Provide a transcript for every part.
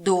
2।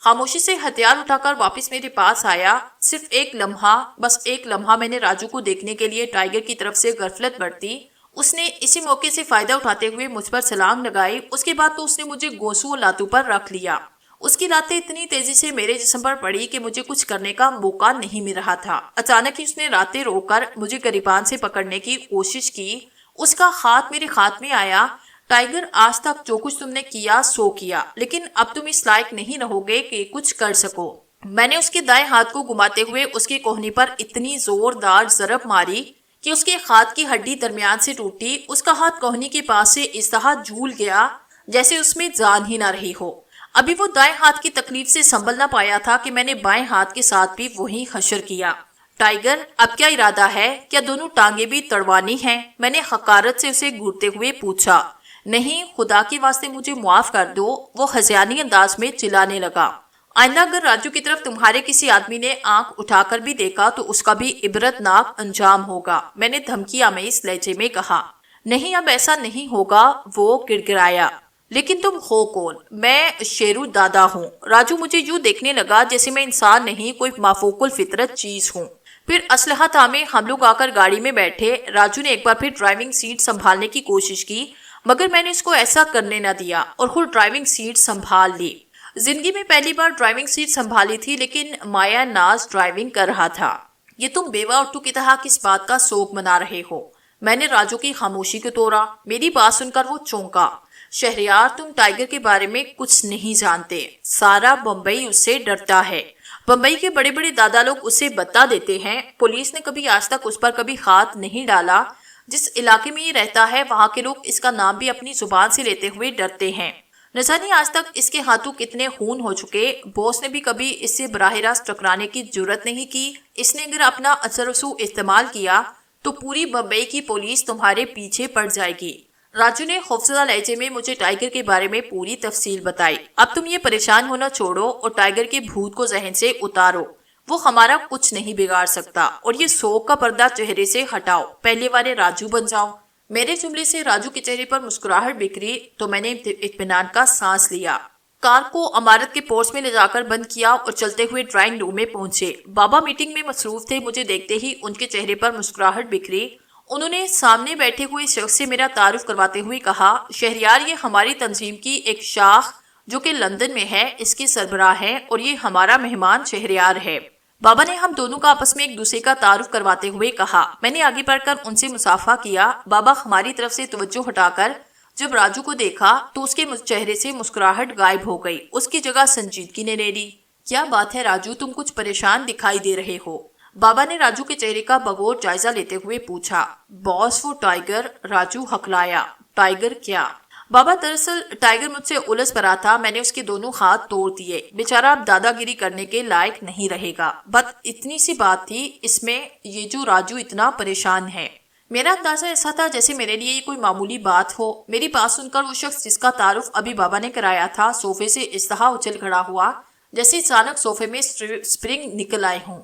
خاموشی سے ہتھیار اٹھا کر واپس میرے پاس آیا۔ صرف ایک لمحہ، بس ایک لمحہ میں نے راجو کو دیکھنے کے لیے ٹائیگر کی طرف سے غفلت برتی۔ اس نے اسی موقع سے فائدہ اٹھاتے ہوئے مجھ پر سلام لگائی۔ اس کے بعد تو اس نے مجھے گوسوں اور لاتوں پر رکھ لیا۔ اس کی لاتیں اتنی تیزی سے میرے جسم پر پڑی کہ مجھے کچھ کرنے کا موقع نہیں مل رہا تھا۔ اچانک ہی اس نے لاتیں روک کر مجھے گریبان سے پکڑنے کی کوشش کی۔ اس کا ہاتھ میرے ہاتھ میں آیا۔ ٹائیگر، آج تک جو کچھ تم نے کیا سو کیا، لیکن اب تم اس لائق نہیں رہو گے کہ کچھ کر سکو۔ میں نے اس کے دائیں ہاتھ کو گھماتے ہوئے اس کے کوہنی پر اتنی زوردار ضرب ماری کہ اس کے ہاتھ کی ہڈی درمیان سے ٹوٹی۔ اس کا ہاتھ کوہنی کے پاس سے اس طرح جھول گیا جیسے اس میں جان ہی نہ رہی ہو۔ ابھی وہ دائیں ہاتھ کی تکلیف سے سنبھل نہ پایا تھا کہ میں نے بائیں ہاتھ کے ساتھ بھی وہی حشر کیا۔ ٹائیگر، اب کیا ارادہ ہے؟ کیا دونوں ٹانگیں بھی تڑوانی ہیں؟ میں نے حقارت سے اسے گھورتے ہوئے پوچھا۔ نہیں، خدا کے واسطے مجھے معاف کر دو، وہ ہذیانی انداز میں چلانے لگا۔ آئندہ اگر راجو کی طرف تمہارے کسی آدمی نے آنکھ اٹھا کر بھی دیکھا تو اس کا بھی عبرتناک انجام ہوگا، میں نے دھمکی آمیز لہجے میں کہا۔ نہیں، اب ایسا نہیں ہوگا، وہ گڑگڑایا۔ لیکن تم ہو کون؟ میں شیرو دادا ہوں۔ راجو مجھے یوں دیکھنے لگا جیسے میں انسان نہیں، کوئی مافوق الفطرت چیز ہوں۔ پھر اسلحہ تھامے ہم لوگ آ کر گاڑی میں بیٹھے۔ راجو نے ایک بار پھر ڈرائیونگ سیٹ سنبھالنے کی کوشش کی، مگر میں نے اس کو ایسا کرنے نہ دیا اور خود ڈرائیونگ سیٹ سنبھال لی۔ زندگی میں پہلی بار ڈرائیونگ سیٹ سنبھالی تھی، لیکن مایا ناز ڈرائیونگ کر رہا تھا۔ یہ تم بیوہ اٹو کی طرح کس بات کا سوگ منا رہے ہو؟ میں نے راجو کی خاموشی کو توڑا۔ میری بات سن کر وہ چونکا۔ شہریار، تم ٹائیگر کے بارے میں کچھ نہیں جانتے۔ سارا بمبئی اس سے ڈرتا ہے۔ بمبئی کے بڑے بڑے دادا لوگ اسے بتا دیتے ہیں۔ پولیس نے کبھی آج تک اس پر کبھی ہاتھ نہیں ڈالا۔ جس علاقے میں یہ رہتا ہے وہاں کے لوگ اس کا نام بھی اپنی زبان سے لیتے ہوئے ڈرتے ہیں۔ نہ جانے آج تک اس کے ہاتھوں کتنے خون ہو چکے۔ باس نے بھی کبھی اس سے براہ راست ٹکرانے کی جرت نہیں کی۔ اس نے اگر اپنا اثر و رسوخ استعمال کیا تو پوری بمبئی کی پولیس تمہارے پیچھے پڑ جائے گی۔ راجو نے خوفزدہ لہجے میں مجھے ٹائیگر کے بارے میں پوری تفصیل بتائی۔ اب تم یہ پریشان ہونا چھوڑو اور ٹائیگر کے بھوت کو ذہن سے اتارو۔ وہ ہمارا کچھ نہیں بگاڑ سکتا، اور یہ سوگ کا پردہ چہرے سے ہٹاؤ، پہلے والے راجو بن جاؤ۔ میرے جملے سے راجو کے چہرے پر مسکراہٹ بکھری تو میں نے اطمینان کا سانس لیا۔ کار کو عمارت کے پورچ میں لے جا کر بند کیا اور چلتے ہوئے ڈرائنگ روم میں پہنچے۔ بابا میٹنگ میں مصروف تھے۔ مجھے دیکھتے ہی ان کے چہرے پر مسکراہٹ بکھری۔ انہوں نے سامنے بیٹھے ہوئے شخص سے میرا تعارف کرواتے ہوئے کہا، شہریار، یہ ہماری تنظیم کی ایک شاخ جو کہ لندن میں ہے، اس کے سربراہ ہیں، اور یہ ہمارا مہمان شہریار ہے۔ بابا نے ہم دونوں کا آپس میں ایک دوسرے کا تعارف کرواتے ہوئے کہا۔ میں نے آگے بڑھ کر ان سے مصافحہ کیا۔ بابا ہماری طرف سے توجہ ہٹا کر جب راجو کو دیکھا تو اس کے چہرے سے مسکراہٹ غائب ہو گئی۔ اس کی جگہ سنجیدگی نے لے لی۔ کیا بات ہے راجو، تم کچھ پریشان دکھائی دے رہے ہو؟ بابا نے راجو کے چہرے کا بغور جائزہ لیتے ہوئے پوچھا۔ باس، وہ ٹائیگر، راجو ہکلایا۔ ٹائیگر کیا؟ بابا، دراصل ٹائیگر مجھ سے الجھ پڑا تھا، میں نے اس کے دونوں ہاتھ توڑ دیے۔ بیچارہ اب دادا گیری کرنے کے لائق نہیں رہے گا۔ بس اتنی سی بات تھی اس میں، یہ جو راجو اتنا پریشان ہے۔ میرا اندازہ ایسا تھا جیسے میرے لیے یہ کوئی معمولی بات ہو۔ میری بات سن کر وہ شخص جس کا تعارف ابھی بابا نے کرایا تھا صوفے سے اس طرح اچھل کھڑا ہوا جیسے اچانک صوفے میں سپرنگ نکل آئے ہوں۔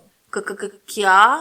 کیا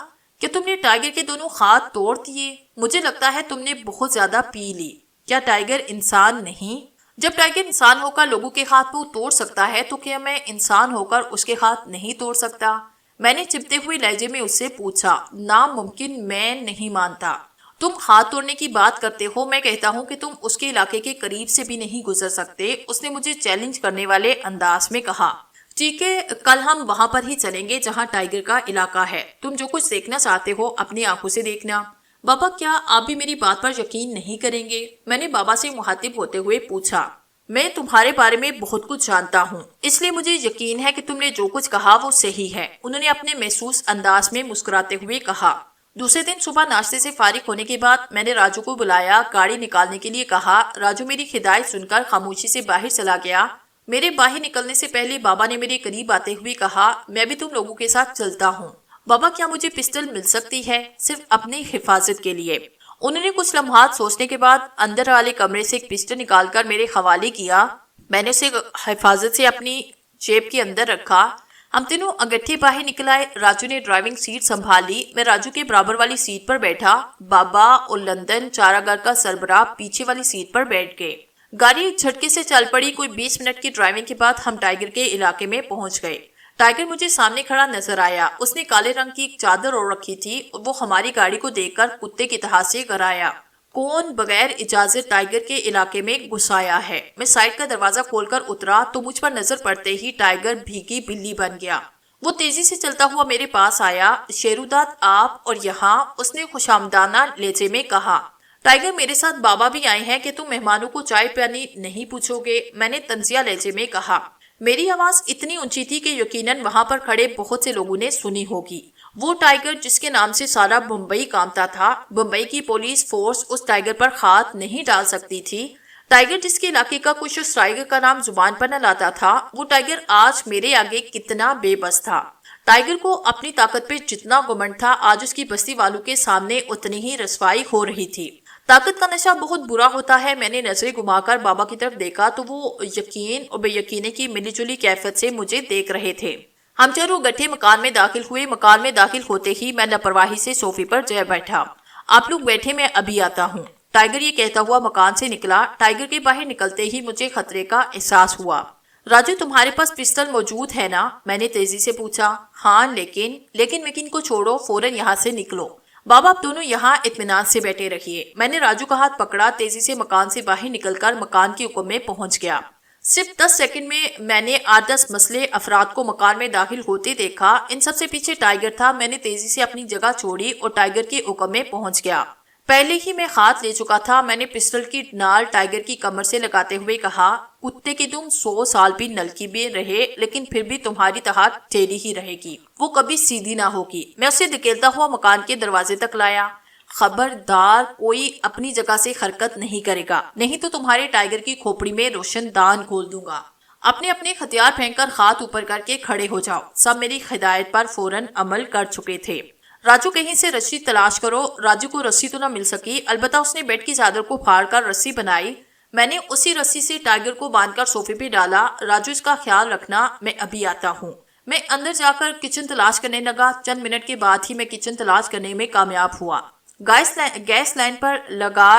تم نے ٹائیگر کے دونوں ہاتھ توڑ دیے؟ مجھے لگتا ہے تم نے بہت زیادہ پی لی۔ کیا ٹائیگر انسان نہیں؟ جب ٹائیگر انسان ہو کر لوگوں کے ہاتھ وہ توڑ سکتا ہے تو کیا میں انسان ہو کر اس کے ہاتھ نہیں توڑ سکتا؟ میں نے چپتے ہوئے لہجے میں اس سے پوچھا۔ ناممکن، میں نہیں مانتا۔ تم ہاتھ توڑنے کی بات کرتے ہو، میں کہتا ہوں کہ تم اس کے علاقے کے قریب سے بھی نہیں گزر سکتے، اس نے مجھے چیلنج کرنے والے انداز میں کہا۔ ٹھیک ہے، کل ہم وہاں پر ہی چلیں گے جہاں ٹائیگر کا علاقہ ہے۔ تم جو کچھ دیکھنا چاہتے ہو اپنی آنکھوں سے دیکھنا۔ بابا، کیا آپ بھی میری بات پر یقین نہیں کریں گے؟ میں نے بابا سے مخاطب ہوتے ہوئے پوچھا۔ میں تمہارے بارے میں بہت کچھ جانتا ہوں، اس لیے مجھے یقین ہے کہ تم نے جو کچھ کہا وہ صحیح ہے، انہوں نے اپنے محسوس انداز میں مسکراتے ہوئے کہا۔ دوسرے دن صبح ناشتے سے فارغ ہونے کے بعد میں نے راجو کو بلایا، گاڑی نکالنے کے لیے کہا۔ راجو میری ہدایت سن کر خاموشی سے باہر چلا گیا۔ میرے باہر نکلنے سے پہلے بابا نے میرے قریب آتے ہوئے کہا، میں بھی تم لوگوں کے ساتھ چلتا ہوں۔ بابا، کیا مجھے پسٹل مل سکتی ہے؟ صرف اپنی حفاظت کے لیے۔ انہوں نے کچھ لمحات سوچنے کے بعد اندر والے کمرے سے ایک پسٹل نکال کر میرے حوالے کیا۔ میں نے اسے حفاظت سے اپنی جیب کے اندر رکھا۔ ہم تینوں اگٹھے باہر نکل آئے۔ راجو نے ڈرائیونگ سیٹ سنبھال لی۔ میں راجو کے برابر والی سیٹ پر بیٹھا۔ بابا اور لندن چارہ گھر کا سربراہ پیچھے والی سیٹ پر بیٹھ گئے۔ گاڑی جھٹکے سے چل پڑی۔ کوئی 20 منٹ کی ڈرائیونگ کے بعد ہم ٹائیگر کے علاقے میں پہنچ گئے۔ ٹائیگر مجھے سامنے کھڑا نظر آیا۔ اس نے کالے رنگ کی ایک چادر اوڑھ رکھی تھی اور وہ ہماری گاڑی کو دیکھ کر کتے کی طرح سے گرایا۔ کون بغیر اجازت ٹائیگر کے علاقے میں گھس آیا ہے؟ میں سائیڈ کا دروازہ کھول کر اترا تو مجھ پر نظر پڑتے ہی ٹائیگر بھیگی بلی بن گیا۔ وہ تیزی سے چلتا ہوا میرے پاس آیا۔ شیروداد آپ اور یہاں، اس نے خوشامدانہ لہجے میں کہا۔ ٹائیگر میرے ساتھ بابا بھی آئے ہیں کہ تم مہمانوں کو چائے پانی نہیں پوچھو گے، میں نے طنزیہ لہجے میں کہا۔ میری آواز اتنی اونچی تھی کہ یقیناً وہاں پر کھڑے بہت سے لوگوں نے سنی ہوگی۔ وہ ٹائیگر جس کے نام سے سارا بمبئی کانپتا تھا، بمبئی کی پولیس فورس اس ٹائیگر پر ہاتھ نہیں ڈال سکتی تھی۔ ٹائیگر جس کے علاقے کا کچھ اس ٹائیگر کا نام زبان پر نہ لاتا تھا، وہ ٹائیگر آج میرے آگے کتنا بے بس تھا۔ ٹائیگر کو اپنی طاقت پہ جتنا گھمنڈ تھا، آج اس کی بستی والوں کے سامنے اتنی ہی رسوائی ہو رہی تھی۔ طاقت کا نشہ بہت برا ہوتا ہے۔ میں نے نظریں گھما کر بابا کی طرف دیکھا تو وہ یقین اور بے یقینی کی ملی جلی کیفیت سے مجھے دیکھ رہے تھے۔ ہم چاروں گٹھے مکان میں داخل ہوئے۔ مکان میں داخل ہوتے ہی میں لاپرواہی سے صوفے پر جا بیٹھا۔ آپ لوگ بیٹھے، میں ابھی آتا ہوں۔ ٹائیگر یہ کہتا ہوا مکان سے نکلا۔ ٹائیگر کے باہر نکلتے ہی مجھے خطرے کا احساس ہوا۔ راجو تمہارے پاس پسٹل موجود ہے نا؟ میں نے تیزی سے پوچھا۔ ہاں لیکن کو چھوڑو، فوراً یہاں سے نکلو۔ بابا آپ دونوں یہاں اطمینان سے بیٹھے رہیے۔ میں نے راجو کا ہاتھ پکڑا، تیزی سے مکان سے باہر نکل کر مکان کے حکم میں پہنچ گیا۔ صرف 10 سیکنڈ میں نے 8-10 مسلح افراد کو مکان میں داخل ہوتے دیکھا۔ ان سب سے پیچھے ٹائیگر تھا۔ میں نے تیزی سے اپنی جگہ چھوڑی اور ٹائیگر کے حکم میں پہنچ گیا۔ پہلے ہی میں ہاتھ لے چکا تھا۔ میں نے پسٹل کی نال ٹائیگر کی کمر سے لگاتے ہوئے کہا، کتے کی تم 100 سال بھی نلکی بھی رہے لیکن پھر بھی تمہاری طرح ٹیڑھی ہی رہے گی، وہ کبھی سیدھی نہ ہوگی۔ میں اسے دھکیلتا ہوا مکان کے دروازے تک لایا۔ خبردار کوئی اپنی جگہ سے حرکت نہیں کرے گا، نہیں تو تمہارے ٹائیگر کی کھوپڑی میں روشن دان کھول دوں گا۔ اپنے ہتھیار پھینک کر ہاتھ اوپر کر کے کھڑے ہو جاؤ۔ سب میری ہدایت پر فوراً عمل کر چکے تھے۔ راجو کہیں سے رسی تلاش کرو۔ راجو کو رسی تو نہ مل سکی، البتہ اس نے بیڈ کی چادر کو پھاڑ کر رسی بنائی۔ میں نے اسی رسی سے ٹائیگر کو باندھ کر صوفے پہ ڈالا۔ راجو اس کا خیال رکھنا، میں ابھی آتا ہوں۔ میں اندر جا کر کچن تلاش کرنے لگا۔ چند منٹ کے بعد ہی میں کچن تلاش کرنے میں کامیاب ہوا۔ گیس لائن پر لگا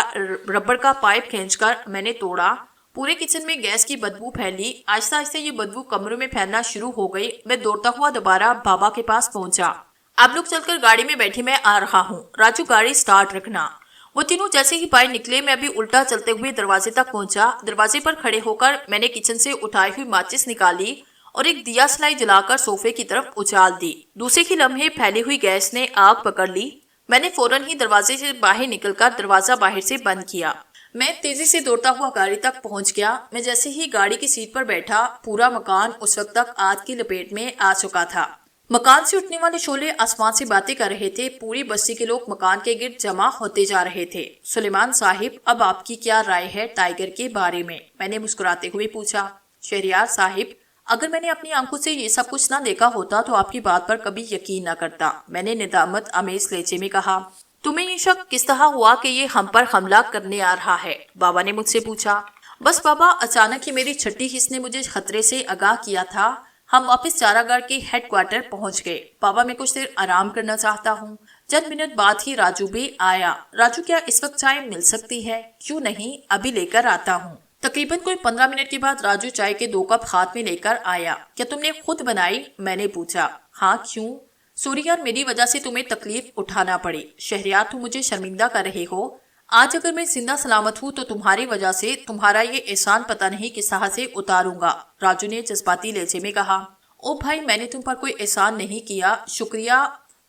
ربڑ کا پائپ کھینچ کر میں نے توڑا۔ پورے کچن میں گیس کی بدبو پھیلی۔ آہستہ آہستہ یہ بدبو کمروں میں پھیلنا شروع ہو گئی۔ میں دوڑتا ہوا دوبارہ بابا کے پاس پہنچا۔ آپ لوگ چل کر گاڑی میں بیٹھے، میں آ رہا ہوں۔ راجو گاڑی سٹارٹ رکھنا۔ وہ تینوں جیسے ہی باہر نکلے، میں ابھی الٹا چلتے ہوئے دروازے تک پہنچا۔ دروازے پر کھڑے ہو کر میں نے کچن سے اٹھائی ہوئی ماچس نکالی اور ایک دیا سلائی جلا کر صوفے کی طرف اچھال دی۔ دوسرے ہی لمحے پھیلی ہوئی گیس نے آگ پکڑ لی۔ میں نے فوراً ہی دروازے سے باہر نکل کر دروازہ باہر سے بند کیا۔ میں تیزی سے دوڑتا ہوا گاڑی تک پہنچ گیا۔ میں جیسے ہی گاڑی کی سیٹ پر بیٹھا، پورا مکان اس وقت تک آگ کی لپیٹ میں آ چکا تھا۔ مکان سے اٹھنے والے شعلے آسمان سے باتیں کر رہے تھے۔ پوری بستی کے لوگ مکان کے گرد جمع ہوتے جا رہے تھے۔ سلیمان صاحب، اب آپ کی کیا رائے ہے ٹائیگر کے بارے میں نے مسکراتے ہوئے پوچھا۔ شہریار صاحب، اگر میں نے اپنی آنکھوں سے یہ سب کچھ نہ دیکھا ہوتا تو آپ کی بات پر کبھی یقین نہ کرتا، میں نے ندامت آمیز لہجے میں کہا۔ تمہیں یہ شک کس طرح ہوا کہ یہ ہم پر حملہ کرنے آ رہا ہے؟ بابا نے مجھ سے پوچھا۔ بس بابا، اچانک ہی میری چھٹی حص نے مجھے خطرے سے آگاہ کیا تھا۔ ہم واپس چارہ گڑھ کے ہیڈ کوارٹر پہنچ گئے۔ بابا، میں کچھ دیر آرام کرنا چاہتا ہوں۔ چند منٹ بعد ہی راجو بھی آیا۔ راجو، کیا اس وقت چائے مل سکتی ہے؟ کیوں نہیں، ابھی لے کر آتا ہوں۔ تقریباً کوئی 15 منٹ کے بعد راجو چائے کے 2 کپ ہاتھ میں لے کر آیا۔ کیا تم نے خود بنائی؟ میں نے پوچھا۔ ہاں، کیوں؟ سوری یار، میری وجہ سے تمہیں تکلیف اٹھانا پڑی۔ شہریار، تم مجھے شرمندہ کر رہے ہو۔ آج اگر میں زندہ سلامت ہوں تو تمہاری وجہ سے تمہارا یہ احسان پتہ نہیں کس طرح سے اتاروں گا، راجو نے جذباتی لہجے میں کہا۔ او بھائی، میں نے تم پر کوئی احسان نہیں کیا۔ شکریہ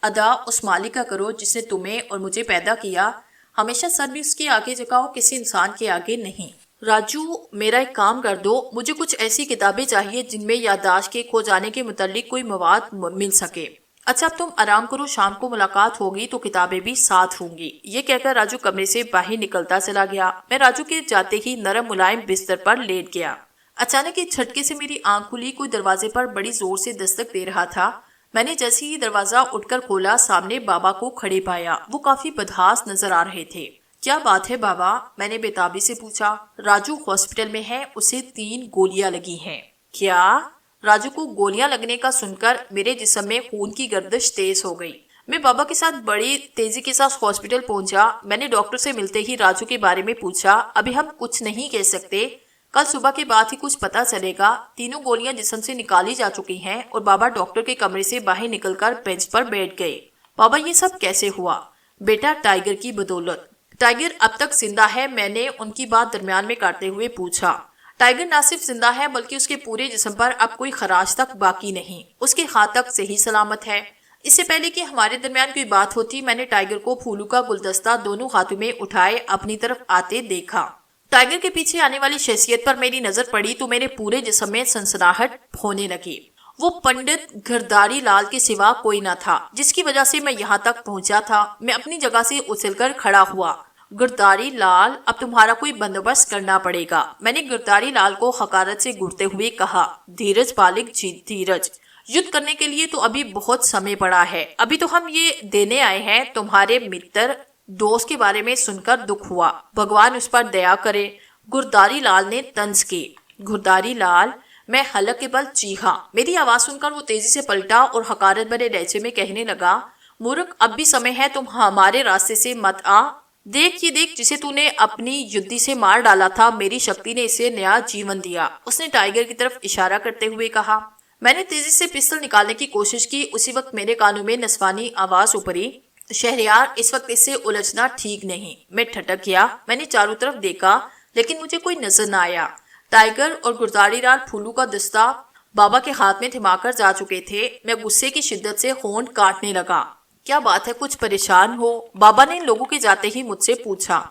ادا اس مالک کا کرو جس نے تمہیں اور مجھے پیدا کیا۔ ہمیشہ سر بھی اس کے آگے جھکاؤ، کسی انسان کے آگے نہیں۔ راجو، میرا ایک کام کر دو، مجھے کچھ ایسی کتابیں چاہیے جن میں یادداشت کے کھو جانے کے متعلق کوئی مواد مل سکے۔ اچھا، اب تم آرام کرو، شام کو ملاقات ہوگی تو کتابیں بھی ساتھ ہوں گی۔ یہ کہہ کر راجو کمرے سے باہر نکلتا چلا گیا۔ میں راجو کے جاتے ہی نرم ملائم بستر پر لیٹ گیا۔ اچانک ایک جھٹکے سے میری آنکھ کھلی۔ کوئی دروازے پر بڑی زور سے دستک دے رہا تھا۔ میں نے جیسے ہی دروازہ اٹھ کر کھولا، سامنے بابا کو کھڑے پایا۔ وہ کافی بدحاس نظر آ رہے تھے۔ کیا بات ہے بابا؟ میں نے بےتابی سے پوچھا۔ راجو ہاسپٹل میں ہے، اسے 3 گولیاں لگی ہیں۔ کیا؟ راجو کو گولیاں لگنے کا سن کر میرے جسم میں خون کی گردش تیز ہو گئی۔ میں بابا کے ساتھ بڑی تیزی کے ساتھ ہاسپٹل پہنچا۔ میں نے ڈاکٹر سے ملتے ہی راجو کے بارے میں پوچھا۔ ابھی ہم کچھ نہیں کہہ سکتے، کل صبح کے بعد ہی کچھ پتا چلے گا۔ تینوں گولیاں جسم سے نکالی جا چکی ہیں اور بابا ڈاکٹر کے کمرے سے باہر نکل کر بینچ پر بیٹھ گئے۔ بابا یہ سب کیسے ہوا؟ بیٹا ٹائیگر کی بدولت۔ ٹائیگر اب تک زندہ ہے؟ میں نے ان کی بات درمیان میں کاٹتے ہوئے پوچھا۔ ٹائیگر نہ صرف زندہ ہے بلکہ اس کے پورے جسم پر اب کوئی خراش تک باقی نہیں، اس کے ہاتھ تک صحیح سلامت ہے۔ اس سے پہلے کہ ہمارے درمیان کوئی بات ہوتی، میں نے ٹائیگر کو پھولوں کا گلدستہ دونوں ہاتھوں میں اٹھائے اپنی طرف آتے دیکھا۔ ٹائیگر کے پیچھے آنے والی شخصیت پر میری نظر پڑی تو میرے پورے جسم میں سنسناہٹ ہونے لگی۔ وہ پنڈت گھرداری لال کے سوا کوئی نہ تھا جس کی وجہ سے میں یہاں تک پہنچا تھا۔ میں اپنی جگہ سے اچھل کر کھڑا ہوا۔ گھرداری لال، اب تمہارا کوئی بندوبست کرنا پڑے گا، میں نے گھرداری لال کو حقارت سے گھورتے ہوئے کہا۔ دھیرج بالک جی، دھیرج، یدھ کرنے کے لیے تو ابھی بہت سمے پڑا ہے۔ ابھی تو ہم یہ دینے آئے ہیں۔ تمہارے متر دوست کے بارے میں سن کر دکھ ہوا، بھگوان اس پر دیا کرے، گھرداری لال نے طنز کی۔ گھرداری لال، میں حلق کے بل چیخا۔ میری آواز سن کر وہ تیزی سے پلٹا اور حقارت بھرے لہجے میں کہنے لگا، مورخ، اب بھی سمے ہے، تم ہمارے راستے سے مت آ۔ دیکھ یہ دیکھ، جسے تو نے اپنی یدھی سے مار ڈالا تھا، میری شکتی نے اسے نیا جیون دیا، اس نے ٹائیگر کی طرف اشارہ کرتے ہوئے کہا۔ میں نے تیزی سے پستل نکالنے کی کوشش کی، اسی وقت میرے کانوں میں نسوانی آواز اوپری، شہریار، اس وقت اس سے الجھنا ٹھیک نہیں۔ میں ٹھٹک گیا۔ میں نے چاروں طرف دیکھا لیکن مجھے کوئی نظر نہ آیا۔ ٹائیگر اور گھرداری لال پھولوں کا دستہ بابا کے ہاتھ میں تھما کر جا چکے تھے۔ میں غصے کی شدت سے ہونٹ کاٹنے لگا۔ کیا بات ہے، کچھ پریشان ہو؟ بابا نے ان لوگوں کے جاتے ہی مجھ سے پوچھا۔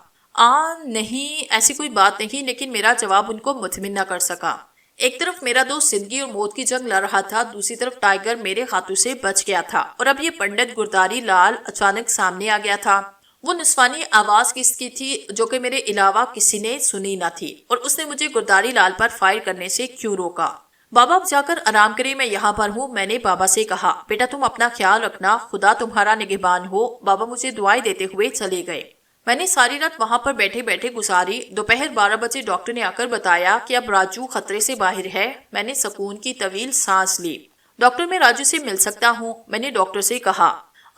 نہیں، ایسی کوئی بات نہیں، لیکن میرا جواب ان کو مطمئن نہ کر سکا۔ ایک طرف میرا دوست زندگی اور موت کی جنگ لڑ رہا تھا، دوسری طرف ٹائیگر میرے ہاتھوں سے بچ گیا تھا، اور اب یہ پنڈت گھرداری لال اچانک سامنے آ گیا تھا۔ وہ نسوانی آواز کس کی تھی جو کہ میرے علاوہ کسی نے سنی نہ تھی، اور اس نے مجھے گھرداری لال پر فائر کرنے سے کیوں روکا؟ بابا اب جا کر آرام کرے، میں یہاں پر ہوں، میں نے بابا سے کہا۔ بیٹا تم اپنا خیال رکھنا، خدا تمہارا نگہبان ہو۔ بابا مجھے دعائیں دیتے ہوئے چلے گئے۔ میں نے ساری رات وہاں پر بیٹھے بیٹھے گزاری۔ دوپہر 12 بجے ڈاکٹر نے آ کر بتایا کہ اب راجو خطرے سے باہر ہے۔ میں نے سکون کی طویل سانس لی۔ ڈاکٹر، میں راجو سے مل سکتا ہوں؟ میں نے ڈاکٹر سے کہا۔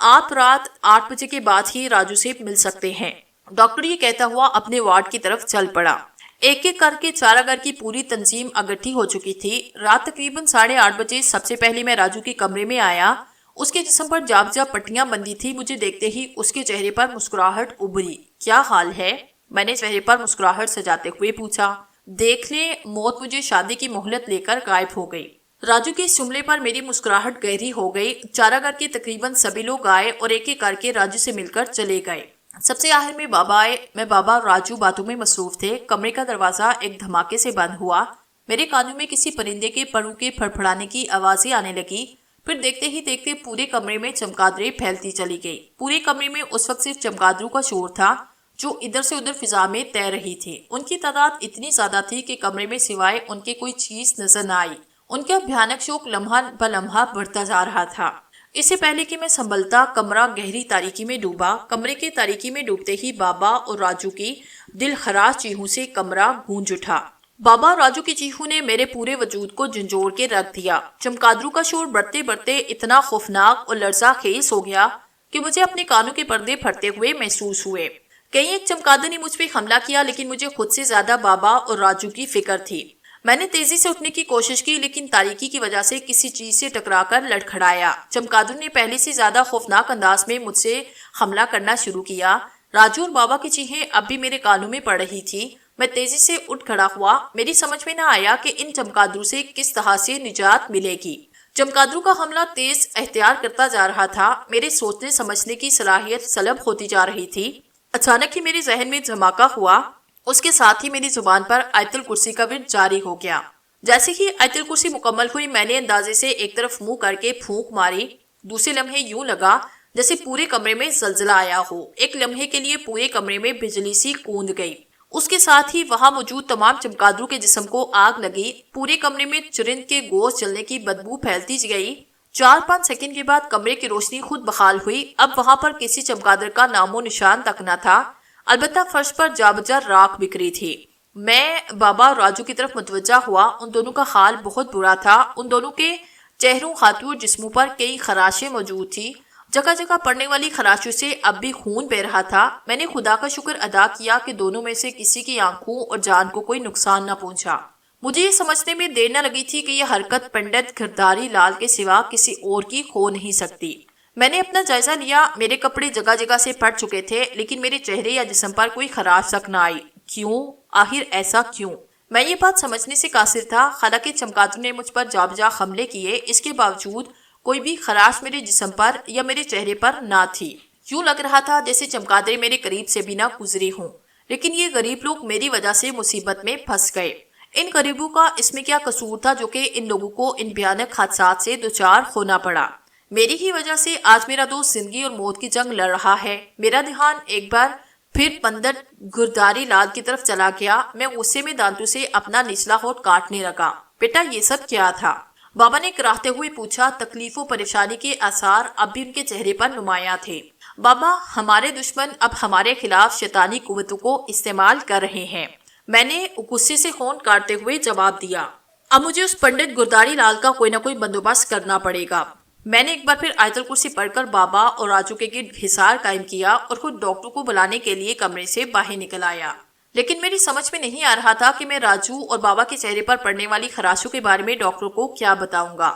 آپ رات 8 بجے کے بعد ہی راجو سے مل سکتے ہیں۔ ڈاکٹر یہ کہتا ہوا اپنے وارڈ کی طرف چل پڑا۔ ایک ایک کر کے چارہ گھر کی پوری تنظیم اکٹھی ہو چکی تھی۔ رات تقریباً 8:30 بجے سب سے پہلے میں راجو کے کمرے میں آیا۔ اس کے جسم پر جاب جاب پٹیاں بندی تھی۔ مجھے دیکھتے ہی اس کے چہرے پر مسکراہٹ ابھری۔ کیا حال ہے؟ میں نے چہرے پر مسکراہٹ سجاتے ہوئے پوچھا۔ دیکھ لیں، موت مجھے شادی کی مہلت لے کر غائب ہو گئی۔ راجو کے اس جملے پر میری مسکراہٹ گہری ہو گئی۔ چارہ گھر کے تقریباً سبھی لوگ آئے اور ایک ایک کر کے راجو سے مل کر چلے گئے۔ سب سے آخر میں بابا آئے۔ میں بابا اور راجو باتوں میں مصروف تھے۔ کمرے کا دروازہ ایک دھماکے سے بند ہوا۔ میرے کانوں میں کسی پرندے کے پروں کے پھڑپھڑانے کی آوازیں آنے لگی۔ پھر دیکھتے ہی دیکھتے پورے کمرے میں چمگادڑیں پھیلتی چلی گئی۔ پورے کمرے میں اس وقت صرف چمگادڑوں کا شور تھا جو ادھر سے ادھر فضا میں تیر رہی تھی۔ ان کی تعداد اتنی زیادہ تھی کہ کمرے میں سوائے ان کے کوئی چیز نظر نہ آئی۔ ان کا بھیانک شوق لمحہ بلمحہ بڑھتا جا رہا تھا۔ اس سے پہلے کہ میں سنبھلتا، کمرہ گہری تاریکی میں ڈوبا۔ کمرے کے تاریکی میں ڈوبتے ہی بابا اور راجو کی دل خراش چیخوں سے کمرہ گونج اٹھا۔ بابا اور راجو کی چیخوں نے میرے پورے وجود کو جھنجھوڑ کے رکھ دیا۔ چمگادڑوں کا شور بڑھتے بڑھتے اتنا خوفناک اور لرزہ خیز ہو گیا کہ مجھے اپنے کانوں کے پردے پھٹتے ہوئے محسوس ہوئے۔ کئی ایک چمگادڑ نے مجھ پہ حملہ کیا، لیکن مجھے خود سے زیادہ بابا اور راجو کی فکر تھی۔ میں نے تیزی سے اٹھنے کی کوشش کی، لیکن تاریکی کی وجہ سے کسی چیز سے ٹکرا کر لڑکھڑایا۔ چمگادڑ نے پہلے سے زیادہ خوفناک انداز میں مجھ سے حملہ کرنا شروع کیا۔ راجو اور بابا کی چیخیں اب بھی میرے کانوں میں پڑ رہی تھی۔ میں تیزی سے اٹھ کھڑا ہوا۔ میری سمجھ میں نہ آیا کہ ان چمگادڑوں سے کس طرح سے نجات ملے گی۔ چمگادڑوں کا حملہ تیز اختیار کرتا جا رہا تھا۔ میرے سوچنے سمجھنے کی صلاحیت سلب ہوتی جا رہی تھی۔ اچانک ہی میرے ذہن میں دھماکہ ہوا۔ اس کے ساتھ ہی میری زبان پر آیت الکرسی کا ورد جاری ہو گیا۔ جیسے ہی آیت الکرسی مکمل ہوئی، میں نے اندازے سے ایک طرف منہ کر کے پھونک ماری۔ دوسرے لمحے یوں لگا جیسے پورے کمرے میں زلزلہ آیا ہو۔ ایک لمحے کے لیے پورے کمرے میں بجلی سی کوند گئی۔ اس کے ساتھ ہی وہاں موجود تمام چمگادڑوں کے جسم کو آگ لگی۔ پورے کمرے میں چرند کے گوشت جلنے کی بدبو پھیلتی گئی۔ 4-5 سیکنڈ کے بعد کمرے کی روشنی خود بحال ہوئی۔ اب وہاں پر کسی چمگادڑ کا نام و نشان تک نہ تھا، البتہ فرش پر جا بجا راکھ بکھری تھی۔ میں بابا اور راجو کی طرف متوجہ ہوا۔ ان دونوں کا حال بہت برا تھا۔ ان دونوں کے چہروں، ہاتھوں اور جسموں پر کئی خراشیں موجود تھی۔ جگہ جگہ پڑنے والی خراشوں سے اب بھی خون بہ رہا تھا۔ میں نے خدا کا شکر ادا کیا کہ دونوں میں سے کسی کی آنکھوں اور جان کو کوئی نقصان نہ پہنچا۔ مجھے یہ سمجھنے میں دیر نہ لگی تھی کہ یہ حرکت پنڈت گرداری لال کے سوا کسی اور کی ہو نہیں سکتی۔ میں نے اپنا جائزہ لیا۔ میرے کپڑے جگہ جگہ سے پھٹ چکے تھے، لیکن میرے چہرے یا جسم پر کوئی خراش تک نہ آئی۔ کیوں؟ آخر ایسا کیوں؟ میں یہ بات سمجھنے سے قاصر تھا۔ حالانکہ چمگادڑوں نے مجھ پر جا بجا حملے کیے، اس کے باوجود کوئی بھی خراش میرے جسم پر یا میرے چہرے پر نہ تھی۔ یوں لگ رہا تھا جیسے چمگادڑیں میرے قریب سے بھی نہ گزری ہوں۔ لیکن یہ غریب لوگ میری وجہ سے مصیبت میں پھنس گئے۔ ان غریبوں کا اس میں کیا قصور تھا جو کہ ان لوگوں کو ان بھیانک حادثات سے دوچار ہونا پڑا؟ میری ہی وجہ سے آج میرا دوست زندگی اور موت کی جنگ لڑ رہا ہے۔ میرا دھیان ایک بار پھر پنڈت گرداری لال کی طرف چلا گیا۔ میں غصے میں دانتوں سے اپنا نچلا ہونٹ کاٹنے لگا۔ بیٹا یہ سب کیا تھا؟ بابا نے کراہتے ہوئے پوچھا۔ تکلیف و پریشانی کے آثار اب بھی ان کے چہرے پر نمایاں تھے۔ بابا، ہمارے دشمن اب ہمارے خلاف شیطانی قوتوں کو استعمال کر رہے ہیں، میں نے غصے سے ہونٹ کاٹتے ہوئے جواب دیا۔ اب مجھے اس پنڈت گرداری لال کا کوئی نہ کوئی بندوبست کرنا پڑے گا۔ میں نے ایک بار پھر آیت الکرسی پڑھ کر بابا اور راجو کے گرد حصار قائم کیا اور خود ڈاکٹر کو بلانے کے لیے کمرے سے باہر نکل آیا۔ لیکن میری سمجھ میں نہیں آ رہا تھا کہ میں راجو اور بابا کے چہرے پر پڑنے والی خراشوں کے بارے میں ڈاکٹر کو کیا بتاؤں گا۔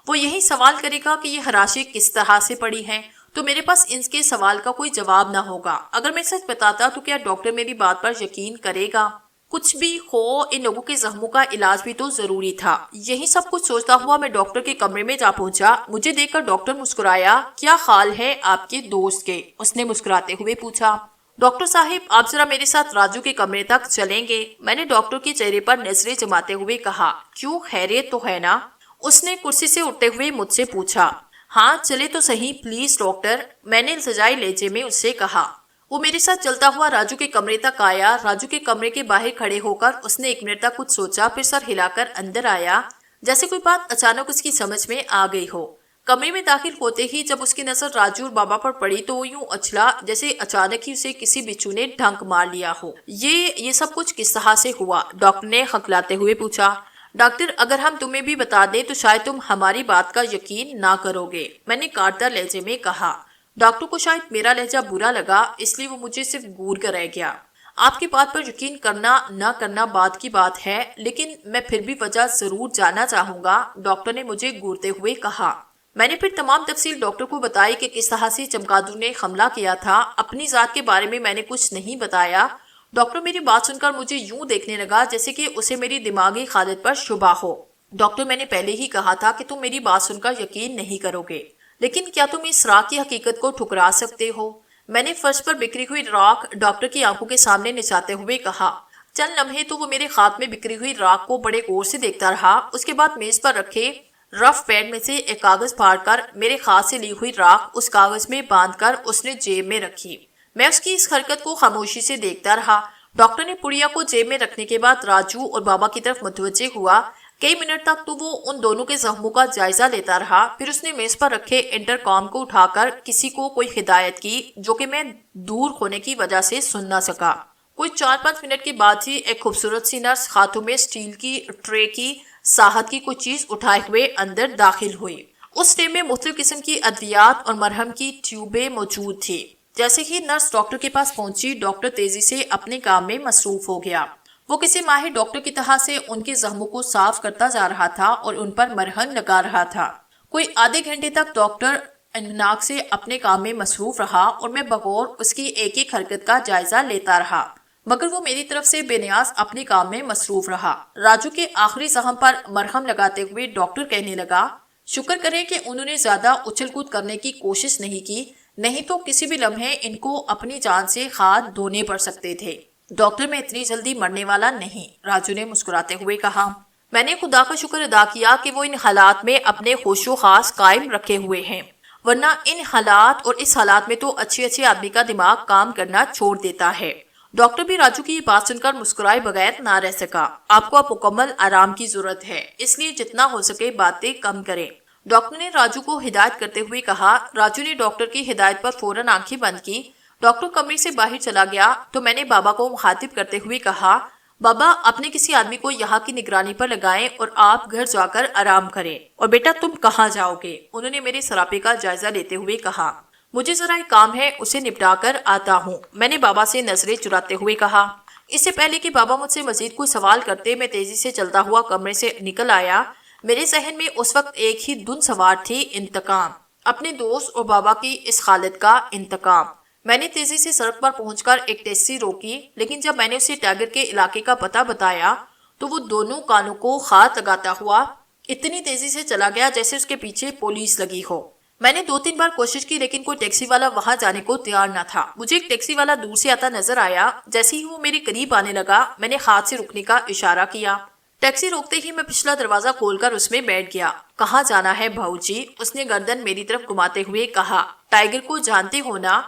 وہ یہی سوال کرے گا کہ یہ خراشیں کس طرح سے پڑی ہیں، تو میرے پاس ان کے سوال کا کوئی جواب نہ ہوگا۔ اگر میں سچ بتاتا تو کیا ڈاکٹر میری بات پر یقین کرے گا؟ کچھ بھی ہو، ان لوگوں کے زخموں کا علاج بھی تو ضروری تھا۔ یہی سب کچھ سوچتا ہوا میں ڈاکٹر کے کمرے میں جا پہنچا۔ مجھے دیکھ کر ڈاکٹر مسکرایا۔ کیا حال ہے آپ کے دوست کے؟ اس نے مسکراتے ہوئے پوچھا۔ ڈاکٹر صاحب، آپ ذرا میرے ساتھ راجو کے کمرے تک چلیں گے؟ میں نے ڈاکٹر کے چہرے پر نظریں جماتے ہوئے کہا۔ کیوں، خیریت تو ہے نا؟ اس نے کرسی سے اٹھتے ہوئے مجھ سے پوچھا۔ ہاں چلے تو صحیح پلیز ڈاکٹر، میں نے التجائی لہجے میں اس سے کہا۔ وہ میرے ساتھ چلتا ہوا راجو کے کمرے تک آیا۔ راجو کے کمرے کے باہر کھڑے ہو کر اس نے 1 منٹ تک کچھ سوچا، پھر سر ہلا کر اندر آیا جیسے کوئی بات اچانک اس کی سمجھ میں آ گئی ہو۔ کمرے میں داخل ہوتے ہی جب اس کی نظر راجو اور بابا پر پڑی تو وہ یوں اچھلا جیسے اچانک ہی اسے کسی بچھو نے ڈھنک مار لیا ہو۔ یہ سب کچھ کس طرح سے ہوا؟ ڈاکٹر نے ہکلاتے ہوئے پوچھا۔ ڈاکٹر، اگر ہم تمہیں بھی بتا دیں تو شاید تم ہماری بات کا یقین نہ کرو گے، میں نے کاٹدار لہجے میں کہا۔ ڈاکٹر کو شاید میرا لہجہ برا لگا، اس لیے وہ مجھے صرف گور کر رہ گیا۔ آپ کی بات پر یقین کرنا نہ کرنا بات کی بات ہے، لیکن میں پھر بھی وجہ ضرور جاننا چاہوں گا، ڈاکٹر نے مجھے گورتے ہوئے کہا۔ میں نے پھر تمام تفصیل ڈاکٹر کو بتائی کہ کس طرح سے چمگادڑوں نے حملہ کیا تھا۔ اپنی ذات کے بارے میں نے کچھ نہیں بتایا۔ ڈاکٹر میری بات سن کر مجھے یوں دیکھنے لگا جیسے کہ اسے میری دماغی حالت پر شبہ ہو۔ ڈاکٹر، میں نے پہلے ہی کہا تھا کہ تم میری بات سن کر یقین نہیں کرو گے، لیکن کیا تم اس راک کی حقیقت کو ٹھکرا سکتے ہو؟ میں نے فرش پر بکھری ہوئی راک ڈاکٹر کی آنکھوں کے سامنے نچاتے ہوئے کہا۔ چند لمحے تو وہ میرے ہاتھ میں بکھری ہوئی راک کو بڑے غور سے دیکھتا رہا۔ اس کے بعد میز پر رکھے رف پیڈ میں سے ایک کاغذ پھاڑ کر میرے ہاتھ سے لی ہوئی راک اس کاغذ میں باندھ کر اس نے جیب میں رکھی۔ میں اس کی اس حرکت کو خاموشی سے دیکھتا رہا۔ ڈاکٹر نے پڑیا کو جیب میں رکھنے کے بعد راجو اور بابا کی طرف متوجہ ہوا۔ کئی منٹ تک تو وہ ان دونوں کے زخموں کا جائزہ لیتا رہا، پھر اس نے میز پر رکھے انٹرکام کو اٹھا کر کسی کو کوئی ہدایت کی جو کہ میں دور ہونے کی وجہ سے سن نہ سکا۔ کوئی 4-5 منٹ کے بعد ہی ایک خوبصورت سی نرس ہاتھوں میں اسٹیل کی ٹرے کی ساحت کی کوئی چیز اٹھائے ہوئے اندر داخل ہوئی۔ اس ٹرے میں مختلف قسم کی ادویات اور مرہم کی ٹیوبیں موجود تھی۔ جیسے ہی نرس ڈاکٹر کے پاس پہنچی، ڈاکٹر تیزی سے اپنے کام میں مصروف ہو گیا۔ وہ کسی ماہر ڈاکٹر کی طرح سے ان کے زخموں کو صاف کرتا جا رہا تھا اور ان پر مرہم لگا رہا تھا۔ کوئی آدھے گھنٹے تک ڈاکٹر انمناک سے اپنے کام میں مصروف رہا اور میں بغور اس کی ایک ایک حرکت کا جائزہ لیتا رہا، مگر وہ میری طرف سے بے نیاز اپنے کام میں مصروف رہا۔ راجو کے آخری زخم پر مرہم لگاتے ہوئے ڈاکٹر کہنے لگا، شکر کریں کہ انہوں نے زیادہ اچھل کود کرنے کی کوشش نہیں کی، نہیں تو کسی بھی لمحے ان کو اپنی جان سے ہاتھ دھونے پڑ سکتے تھے۔ ڈاکٹر، میں اتنی جلدی مرنے والا نہیں، راجو نے مسکراتے ہوئے کہا۔ میں نے خدا کا شکر ادا کیا کہ وہ ان حالات میں اپنے ہوش و خاص قائم رکھے ہوئے ہیں، ورنہ ان حالات اور اس حالات میں تو اچھے آدمی کا دماغ کام کرنا چھوڑ دیتا ہے۔ ڈاکٹر بھی راجو کی یہ بات سن کر مسکرائے بغیر نہ رہ سکا۔ آپ کو اب مکمل آرام کی ضرورت ہے، اس لیے جتنا ہو سکے باتیں کم کریں، ڈاکٹر نے راجو کو ہدایت کرتے ہوئے کہا۔ راجو نے ڈاکٹر کی ہدایت پر فوراً آنکھیں بند کی۔ ڈاکٹر کمرے سے باہر چلا گیا تو میں نے بابا کو مخاطب کرتے ہوئے کہا، بابا اپنے کسی آدمی کو یہاں کی نگرانی پر لگائیں اور آپ گھر جا کر آرام کریں۔ اور بیٹا تم کہاں جاؤ گے؟ انہوں نے میرے سراپے کا جائزہ لیتے ہوئے کہا۔ مجھے ذرا ایک کام ہے، اسے نپٹا کر آتا ہوں، میں نے بابا سے نظریں چراتے ہوئے کہا۔ اس سے پہلے کہ بابا مجھ سے مزید کوئی سوال کرتے، میں تیزی سے چلتا ہوا کمرے سے نکل آیا۔ میرے ذہن میں اس وقت ایک ہی دھن سوار تھی، انتقام، اپنے دوست اور بابا کی اس حالت کا انتقام۔ میں نے تیزی سے سڑک پر پہنچ کر ایک ٹیکسی روکی، لیکن جب میں نے اسے ٹائیگر کے علاقے کا پتہ بتایا تو وہ دونوں کانوں کو ہاتھ لگاتا ہوا اتنی تیزی سے چلا گیا جیسے اس کے پیچھے پولیس لگی ہو۔ میں نے 2-3 بار کوشش کی، لیکن کوئی ٹیکسی والا وہاں جانے کو تیار نہ تھا۔ مجھے ایک ٹیکسی والا دور سے آتا نظر آیا۔ جیسے ہی وہ میرے قریب آنے لگا، میں نے ہاتھ سے رکنے کا اشارہ کیا۔ ٹیکسی روکتے ہی میں پچھلا دروازہ کھول کر اس میں بیٹھ گیا۔ کہاں جانا ہے بھاؤ جی؟ اس نے گردن میری طرف گھماتے ہوئے کہا۔ ٹائیگر کو جانتے ہو نا؟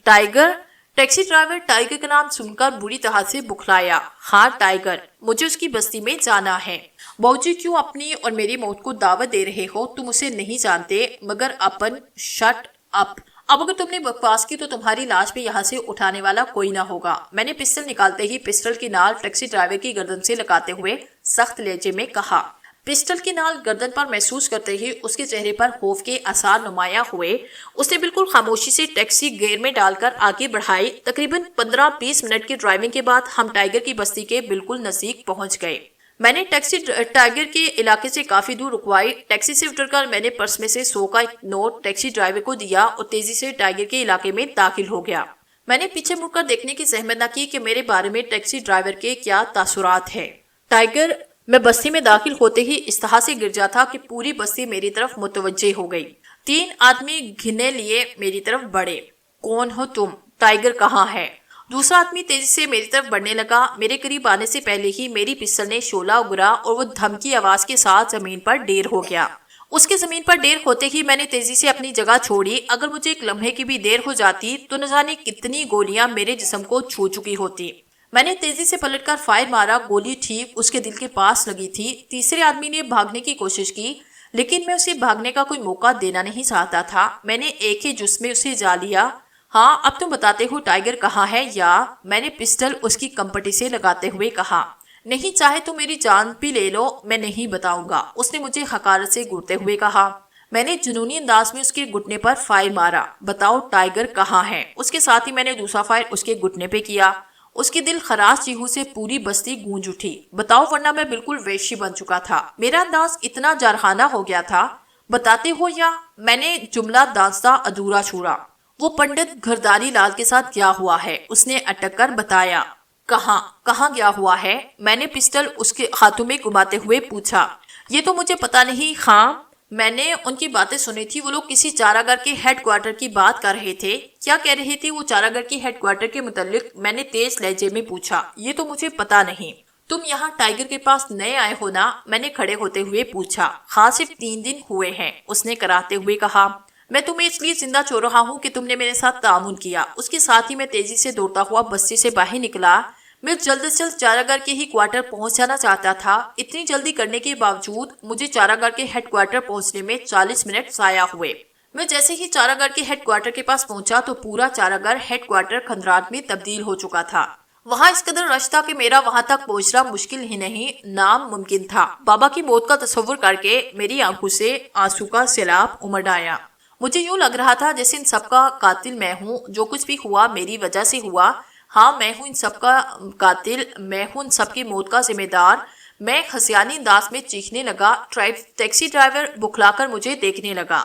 ٹائیگر؟ ٹیکسی ڈرائیور ٹائیگر کا نام سن کر بری طرح سے بکھلایا۔ ہاں ٹائیگر، مجھے اس کی بستی میں جانا ہے۔ بہو جی کیوں اپنی اور میری موت کو دعوت دے رہے ہو؟ تم اسے نہیں جانتے مگر اپن شٹ اپ۔ اب اگر تم نے بکواس کی تو تمہاری لاش بھی یہاں سے اٹھانے والا کوئی نہ ہوگا۔ میں نے پسٹل نکالتے ہی پسٹل کی نال ٹیکسی ڈرائیور کی گردن سے لگاتے ہوئے سخت لہجے میں کہا۔ پسٹل کی نال گردن پر محسوس کرتے ہی اس کے چہرے پر خوف کے آثار نمایاں ہوئے۔ اس نے بالکل خاموشی سے ٹیکسی گیئر میں ڈال کر آگے بڑھائی۔ تقریباً 15-20 منٹ کی ڈرائیونگ کے بعد ہم ٹائیگر کی بستی کے بالکل نزدیک پہنچ گئے۔ میں نے ٹیکسی ٹائیگر کے علاقے سے کافی دور رکوائی۔ ٹیکسی سے اتر کر میں نے پرس میں سے 100 کا ایک نوٹ ٹیکسی ڈرائیور کو دیا اور تیزی سے ٹائیگر کے علاقے میں داخل ہو گیا۔ میں نے پیچھے مڑ کر دیکھنے کی زحمت نہ کی کہ میرے بارے میں ٹیکسی ڈرائیور کے کیا تاثرات ہیں۔ ٹائیگر، میں بستی میں داخل ہوتے ہی اس طرح سے گر جا تھا کہ پوری بستی میری طرف متوجہ ہو گئی۔ 3 آدمی گھنے لیے میری طرف بڑھے۔ کون ہو تم؟ ٹائیگر کہاں ہے؟ دوسرا آدمی تیزی سے میری طرف بڑھنے لگا۔ میرے قریب آنے سے پہلے ہی میری پسٹل نے شعلہ اگرا اور وہ دھمکی آواز کے ساتھ زمین پر ڈھیر ہو گیا۔ اس کے زمین پر ڈھیر ہوتے ہی میں نے تیزی سے اپنی جگہ چھوڑی۔ اگر مجھے ایک لمحے کی بھی دیر ہو جاتی تو نہ جانے کتنی گولیاں میرے جسم کو چھو چکی ہوتی۔ میں نے تیزی سے پلٹ کر فائر مارا۔ گولی ٹھیک اس کے دل کے پاس لگی تھی۔ تیسرے آدمی نے بھاگنے کی کوشش کی، لیکن میں اسے بھاگنے کا کوئی موقع دینا نہیں چاہتا تھا۔ میں نے ایک ہی جس میں اسے جا لیا۔ ہاں اب تم بتاتے ہو ٹائیگر کہاں ہے یا؟ میں نے پسٹل اس کی کمپٹی سے لگاتے ہوئے کہا۔ نہیں چاہے تو میری جان بھی لے لو، میں نہیں بتاؤں گا، اس نے مجھے حقارت سے گھورتے ہوئے کہا۔ میں نے جنونی انداز میں اس کے گھٹنے پر فائر مارا۔ بتاؤ ٹائیگر کہاں ہے؟ اس کے ساتھ ہی میں نے دوسرا فائر اس کے گھٹنے پہ کیا۔ اس کے دل خراش چیخوں سے پوری بستی گونج اٹھی۔ بتاؤ ورنہ میں بالکل وحشی بن چکا تھا۔ میرا انداز اتنا جارحانہ ہو گیا تھا۔ بتاتے ہو یا؟ میں نے جملہ دانستہ ادھورا چھوڑا۔ وہ پنڈت گھرداری لال کے ساتھ گیا ہوا ہے، اس نے اٹک کر بتایا۔ کہاں گیا ہوا ہے؟ میں نے پسٹل اس کے ہاتھوں میں گھماتے ہوئے پوچھا۔ یہ تو مجھے پتا نہیں خاں، میں نے ان کی باتیں سنی تھی۔ وہ لوگ کسی چارہ گھر کے ہیڈ کوارٹر کی بات کر رہے تھے۔ کیا کہہ رہے تھے وہ چارہ گھر کی ہیڈ کوارٹر کے متعلق؟ میں نے تیز لہجے میں پوچھا۔ یہ تو مجھے پتا نہیں۔ تم یہاں ٹائیگر کے پاس نئے آئے ہو نا؟ میں نے کھڑے ہوتے ہوئے پوچھا۔ ہاں صرف 3 دن ہوئے ہیں، اس نے کراتے ہوئے کہا۔ میں تمہیں اس لیے زندہ چھوڑ رہا ہوں کہ تم نے میرے ساتھ تعاون کیا۔ اس کے ساتھ ہی میں تیزی سے دوڑتا ہوا بستی سے باہر نکلا۔ میں جلد سے جلد چارہ گھر کے ہی کوارٹر پہنچ جانا چاہتا تھا۔ اتنی جلدی کرنے کے باوجود مجھے چارہ گھر کے ہیڈ کوارٹر پہنچنے میں 40 منٹ ضائع ہوئے۔ میں جیسے ہی چارہ گھر کے ہیڈ کوارٹر کے پاس پہنچا تو پورا چارہ گھر ہیڈ کوارٹر کھندرات میں تبدیل ہو چکا تھا۔ وہاں اس قدر رش تھا کہ میرا وہاں تک پہنچنا مشکل ہی نہیں ناممکن تھا۔ بابا کی موت کا تصور کر کے میری آنکھوں سے آنسو کا سیلاب امڑ آیا۔ مجھے یوں لگ رہا تھا جیسے ان سب کا قاتل میں ہوں۔ جو کچھ بھی ہوا میری وجہ سے ہوا۔ ہاں میں ہوں ان سب کا قاتل، میں ہوں ان سب کی موت کا ذمہ دار۔ میں خسیانی انداز میں چیخنے لگا۔ ٹیکسی ڈرائیور بکھلا کر مجھے دیکھنے لگا۔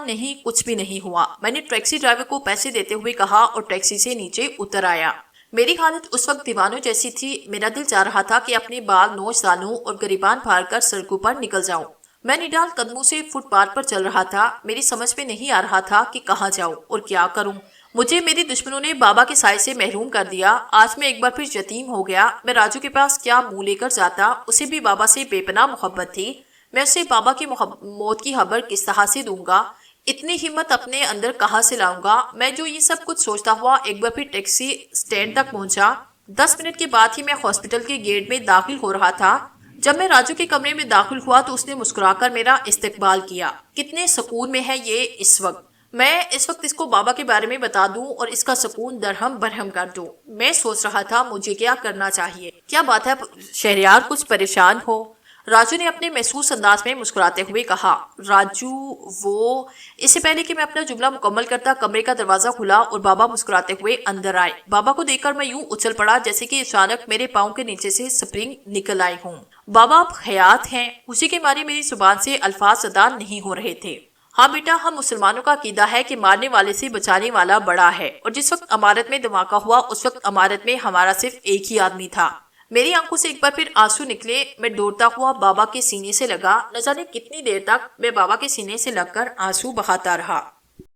نہیں کچھ بھی نہیں ہوا، میں نے ٹیکسی ڈرائیور کو پیسے دیتے ہوئے کہا اور ٹیکسی سے نیچے اتر آیا۔ میری حالت اس وقت دیوانوں جیسی تھی۔ میرا دل چاہ رہا تھا کہ اپنے بال نوچ ڈالوں اور گریبان پھاڑ کر سڑکوں پر نکل جاؤں۔ میں نڈال قدموں سے فٹ پاتھ پر چل رہا تھا۔ میری سمجھ میں نہیں آ رہا تھا کہ کہاں جاؤں اور کیا کروں۔ مجھے میری دشمنوں نے بابا کے سائے سے محروم کر دیا۔ آج میں ایک بار پھر یتیم ہو گیا۔ میں راجو کے پاس کیا منہ لے کر جاتا؟ اسے بھی بابا سے بے پناہ محبت تھی۔ میں اسے بابا کی موت کی خبر کس طرح سے دوں گا؟ اتنی ہمت اپنے اندر کہاں سے لاؤں گا؟ میں جو یہ سب کچھ سوچتا ہوا ایک بار پھر ٹیکسی سٹینڈ تک پہنچا۔ 10 منٹ کے بعد ہی میں ہاسپٹل کے گیٹ میں داخل ہو رہا تھا۔ جب میں راجو کے کمرے میں داخل ہوا تو اس نے مسکرا کر میرا استقبال کیا۔ کتنے سکون میں ہے یہ اس وقت۔ میں اس وقت اس کو بابا کے بارے میں بتا دوں اور اس کا سکون درہم برہم کر دوں۔ میں سوچ رہا تھا مجھے کیا کرنا چاہیے۔ کیا بات ہے شہریار کچھ پریشان ہو؟ راجو نے اپنے محسوس انداز میں مسکراتے ہوئے کہا۔ راجو وہ… اس سے پہلے کہ میں اپنا جملہ مکمل کرتا کمرے کا دروازہ کھلا اور بابا مسکراتے ہوئے اندر آئے۔ بابا کو دیکھ کر میں یوں اچھل پڑا جیسے کہ اچانک میرے پاؤں کے نیچے سے سپرنگ نکل آئی ہوں۔ بابا آپ حیات ہیں؟ خوشی کے مارے میری زبان سے الفاظ ادا نہیں ہو رہے تھے۔ ہاں بیٹا، ہم مسلمانوں کا عقیدہ ہے کہ مارنے والے سے بچانے والا بڑا ہے، اور جس وقت عمارت میں دھماکہ ہوا اس وقت عمارت میں ہمارا صرف ایک ہی آدمی تھا۔ میری آنکھوں سے ایک بار پھر آنسو نکلے۔ میں دوڑتا ہوا بابا کے سینے سے لگا۔ نہ جانے کتنی دیر تک میں بابا کے سینے سے لگ کر آنسو بہاتا رہا۔